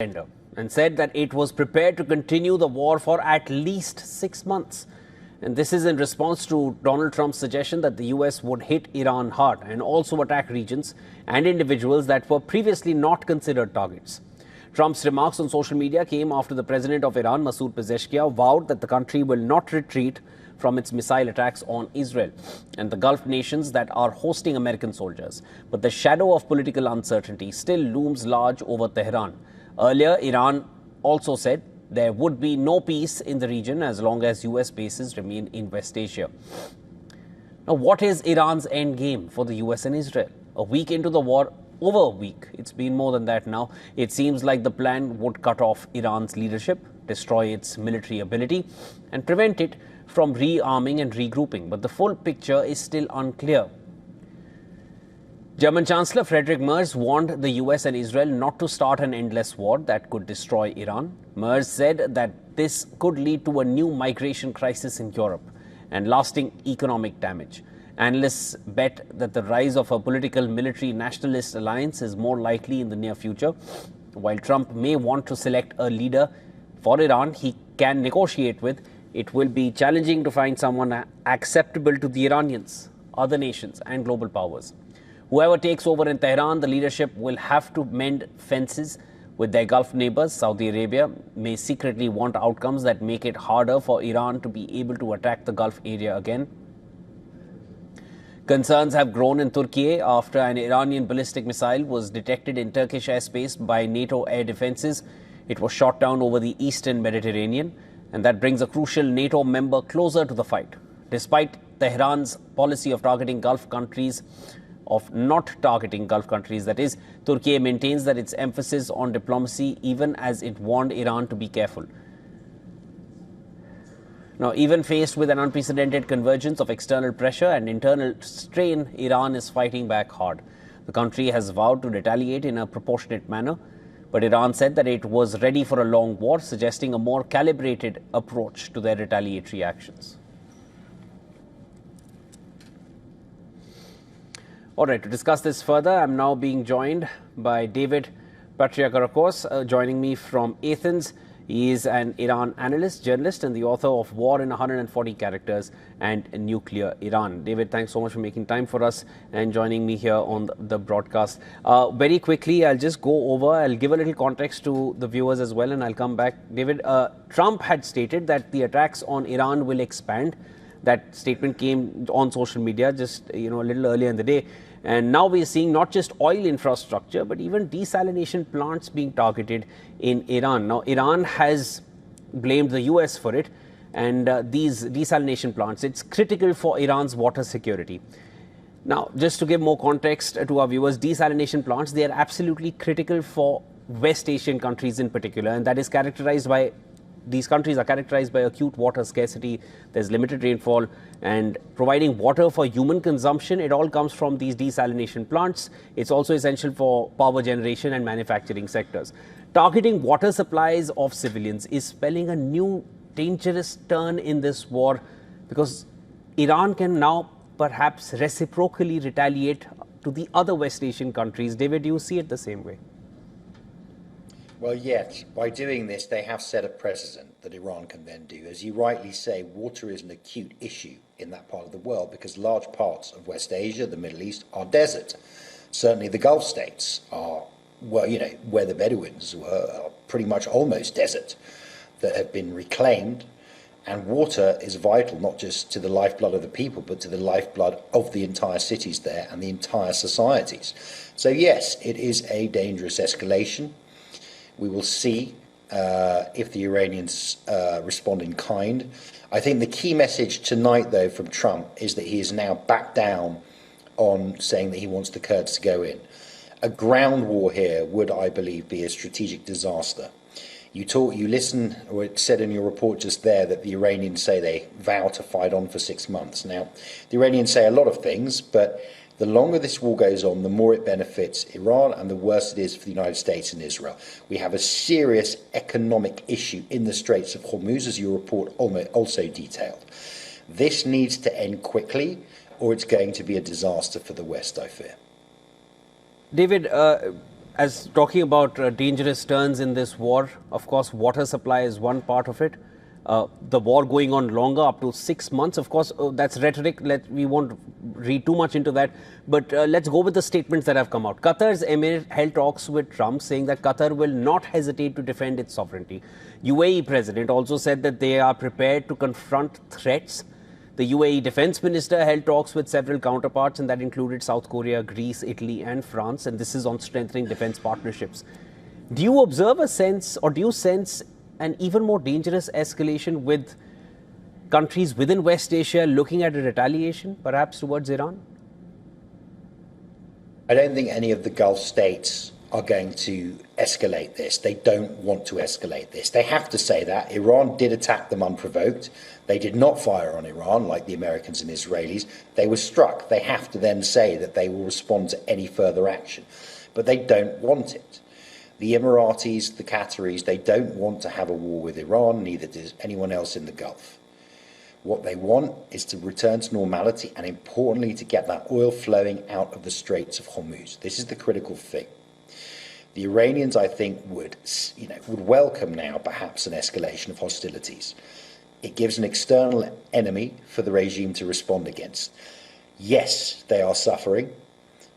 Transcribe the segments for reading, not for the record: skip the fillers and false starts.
and said that it was prepared to continue the war for at least 6 months. And this is in response to Donald Trump's suggestion that the US would hit Iran hard and also attack regions and individuals that were previously not considered targets. Trump's remarks on social media came after the president of Iran, Masoud Pezeshkian, vowed that the country will not retreat from its missile attacks on Israel and the Gulf nations that are hosting American soldiers. But the shadow of political uncertainty still looms large over Tehran. Earlier, Iran also said there would be no peace in the region as long as US bases remain in West Asia. Now, what is Iran's end game for the US and Israel? A week into the war, over a week, it's been more than that now, it seems like the plan would cut off Iran's leadership, destroy its military ability, and prevent it from rearming and regrouping. But the full picture is still unclear. German Chancellor Friedrich Merz warned the US and Israel not to start an endless war that could destroy Iran. Merz said that this could lead to a new migration crisis in Europe and lasting economic damage. Analysts bet that the rise of a political military nationalist alliance is more likely in the near future. While Trump may want to select a leader for Iran he can negotiate with, it will be challenging to find someone acceptable to the Iranians, other nations, and global powers. Whoever takes over in Tehran, the leadership will have to mend fences with their Gulf neighbors. Saudi Arabia may secretly want outcomes that make it harder for Iran to be able to attack the Gulf area again. Concerns have grown in Turkey after an Iranian ballistic missile was detected in Turkish airspace by NATO air defenses. It was shot down over the eastern Mediterranean, and that brings a crucial NATO member closer to the fight. Despite Tehran's policy of not targeting Gulf countries, that is, Turkey maintains that its emphasis on diplomacy, even as it warned Iran to be careful. Now, even faced with an unprecedented convergence of external pressure and internal strain, Iran is fighting back hard. The country has vowed to retaliate in a proportionate manner, but Iran said that it was ready for a long war, suggesting a more calibrated approach to their retaliatory actions. All right, to discuss this further, I'm now being joined by David Patriarchos, joining me from Athens. He is an Iran analyst, journalist, and the author of War in 140 Characters and Nuclear Iran. David, thanks so much for making time for us and joining me here on the broadcast. Very quickly, I'll just go over, I'll give a little context to the viewers as well, and I'll come back. David, Trump had stated that the attacks on Iran will expand. That statement came on social media just a little earlier in the day. And now we are seeing not just oil infrastructure, but even desalination plants being targeted in Iran. Now, Iran has blamed the US for it. And these desalination plants, it's critical for Iran's water security. Now, just to give more context to our viewers, desalination plants, they are absolutely critical for West Asian countries in particular. And that is characterized by these countries are characterized by acute water scarcity. There's limited rainfall, and providing water for human consumption, it all comes from these desalination plants. It's also essential for power generation and manufacturing sectors. Targeting water supplies of civilians is spelling a new dangerous turn in this war, because Iran can now perhaps reciprocally retaliate to the other West Asian countries. David, do you see it the same way? Well, yes. By doing this, they have set a precedent that Iran can then do. As you rightly say, water is an acute issue in that part of the world because large parts of West Asia, the Middle East, are desert. Certainly the Gulf states are, where the Bedouins were pretty much almost desert, that have been reclaimed. And water is vital, not just to the lifeblood of the people, but to the lifeblood of the entire cities there and the entire societies. So yes, it is a dangerous escalation. We will see if the Iranians respond in kind. I think the key message tonight, though, from Trump is that he has now backed down on saying that he wants the Kurds to go in. A ground war here would, I believe, be a strategic disaster. You listen, or it said in your report just there that the Iranians say they vow to fight on for 6 months. Now, the Iranians say a lot of things, but the longer this war goes on, the more it benefits Iran and the worse it is for the United States and Israel. We have a serious economic issue in the Straits of Hormuz, as your report also detailed. This needs to end quickly, or it's going to be a disaster for the West, I fear. David, as talking about dangerous turns in this war, of course, water supply is one part of it. The war going on longer, up to 6 months. Of course, that's rhetoric. We won't read too much into that. But let's go with the statements that have come out. Qatar's emir held talks with Trump, saying that Qatar will not hesitate to defend its sovereignty. UAE president also said that they are prepared to confront threats. The UAE defense minister held talks with several counterparts, and that included South Korea, Greece, Italy, and France. And this is on strengthening defense partnerships. Do you observe a sense, or do you sense an even more dangerous escalation with countries within West Asia looking at a retaliation, perhaps towards Iran? I don't think any of the Gulf states are going to escalate this. They don't want to escalate this. They have to say that. Iran did attack them unprovoked. They did not fire on Iran like the Americans and Israelis. They were struck. They have to then say that they will respond to any further action. But they don't want it. The Emiratis, the Qataris, they don't want to have a war with Iran, neither does anyone else in the Gulf. What they want is to return to normality and, importantly, to get that oil flowing out of the Straits of Hormuz. This is the critical thing. The Iranians, I think, would welcome now perhaps an escalation of hostilities. It gives an external enemy for the regime to respond against. Yes, they are suffering.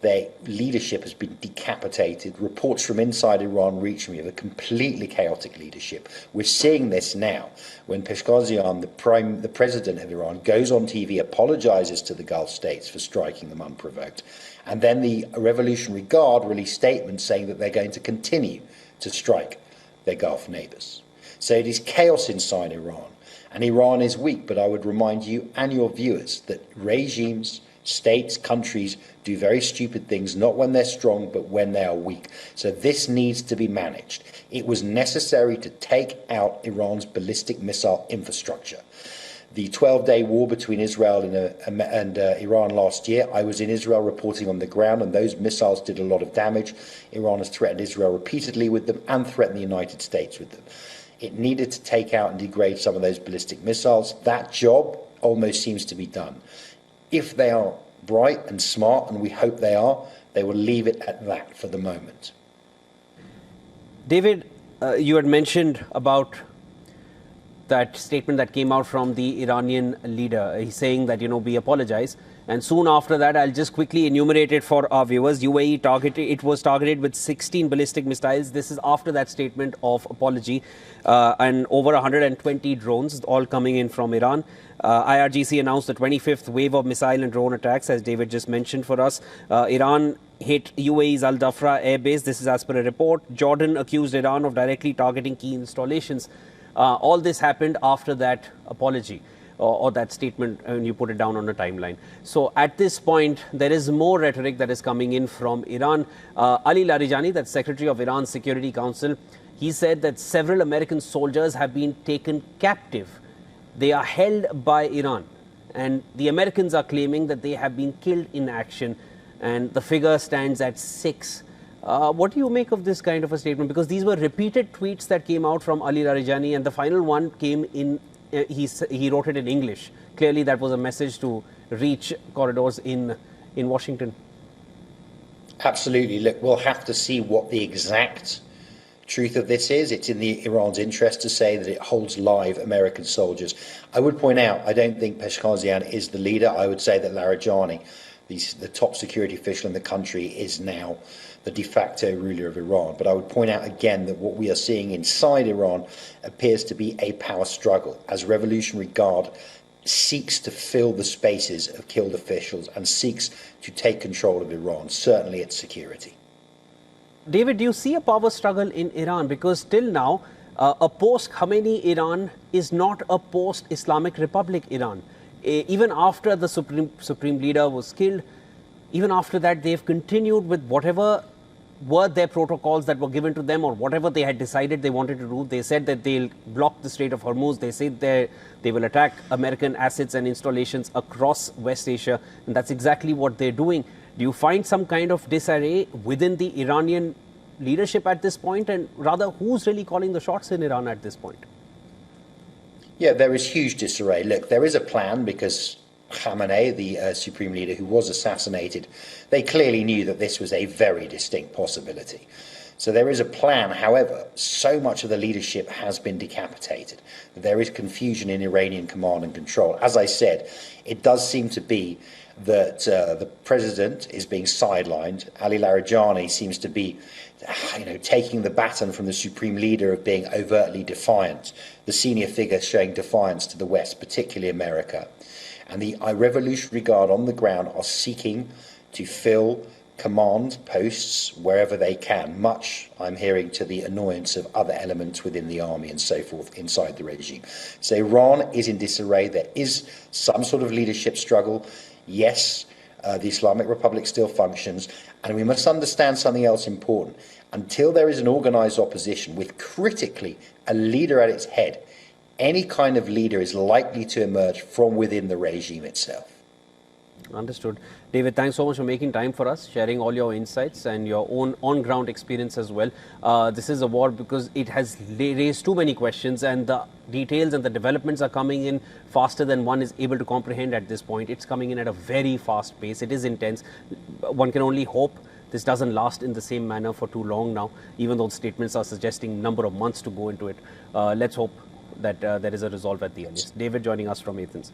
Their leadership has been decapitated. Reports from inside Iran reach me of a completely chaotic leadership. We're seeing this now when Pezeshkian, the president of Iran, goes on TV, apologizes to the Gulf states for striking them unprovoked. And then the Revolutionary Guard released statements saying that they're going to continue to strike their Gulf neighbors. So it is chaos inside Iran. And Iran is weak, but I would remind you and your viewers that regimes, states, countries do very stupid things, not when they're strong, but when they are weak. So this needs to be managed. It was necessary to take out Iran's ballistic missile infrastructure. The 12-day war between Israel and Iran last year, I was in Israel reporting on the ground, and those missiles did a lot of damage. Iran has threatened Israel repeatedly with them and threatened the United States with them. It needed to take out and degrade some of those ballistic missiles. That job almost seems to be done. If they are bright and smart, and we hope they are, they will leave it at that for the moment. David, you had mentioned about that statement that came out from the Iranian leader. He's saying that, we apologize. And soon after that, I'll just quickly enumerate it for our viewers. UAE was targeted with 16 ballistic missiles. This is after that statement of apology. And over 120 drones, all coming in from Iran. IRGC announced the 25th wave of missile and drone attacks, as David just mentioned for us. Iran hit UAE's Al Dhafra airbase. This is as per a report. Jordan accused Iran of directly targeting key installations. All this happened after that apology or that statement when you put it down on a timeline. So at this point, there is more rhetoric that is coming in from Iran. Ali Larijani, that's Secretary of Iran's Security Council, he said that several American soldiers have been taken captive. They are held by Iran. And the Americans are claiming that they have been killed in action. And the figure stands at 6. What do you make of this kind of a statement? Because these were repeated tweets that came out from Ali Larijani, and the final one came in, he wrote it in English. Clearly, that was a message to reach corridors in Washington. Absolutely. Look, we'll have to see what the exact truth of this is. It's in Iran's interest to say that it holds live American soldiers. I would point out, I don't think Pezeshkian is the leader. I would say that Larijani, the top security official in the country, is now the de facto ruler of Iran. But I would point out again that what we are seeing inside Iran appears to be a power struggle as Revolutionary Guard seeks to fill the spaces of killed officials and seeks to take control of Iran, certainly its security. David, do you see a power struggle in Iran? Because till now, a post-Khamenei Iran is not a post-Islamic Republic Iran. Even after the supreme leader was killed, even after that, they've continued with whatever were their protocols that were given to them or whatever they had decided they wanted to do. They said that they'll block the Strait of Hormuz. They said they will attack American assets and installations across West Asia. And that's exactly what they're doing. Do you find some kind of disarray within the Iranian leadership at this point? And rather, who's really calling the shots in Iran at this point? Yeah, there is huge disarray. Look, there is a plan because Khamenei, the supreme leader who was assassinated, they clearly knew that this was a very distinct possibility. So there is a plan. However, so much of the leadership has been decapitated. There is confusion in Iranian command and control. As I said, it does seem to be that the president is being sidelined. Ali Larijani seems to be, taking the baton from the supreme leader of being overtly defiant. The senior figure showing defiance to the West, particularly America. And the Revolutionary Guard on the ground are seeking to fill command posts wherever they can, much, I'm hearing, to the annoyance of other elements within the army and so forth inside the regime. So Iran is in disarray. There is some sort of leadership struggle. Yes, the Islamic Republic still functions, and we must understand something else important. Until there is an organized opposition with critically a leader at its head, any kind of leader is likely to emerge from within the regime itself. Understood. David, thanks so much for making time for us, sharing all your insights and your own on-ground experience as well. This is a war because it has raised too many questions, and the details and the developments are coming in faster than one is able to comprehend at this point. It's coming in at a very fast pace. It is intense. One can only hope this doesn't last in the same manner for too long now, even though statements are suggesting a number of months to go into it. Let's hope that there is a resolve at the earliest. David joining us from Athens.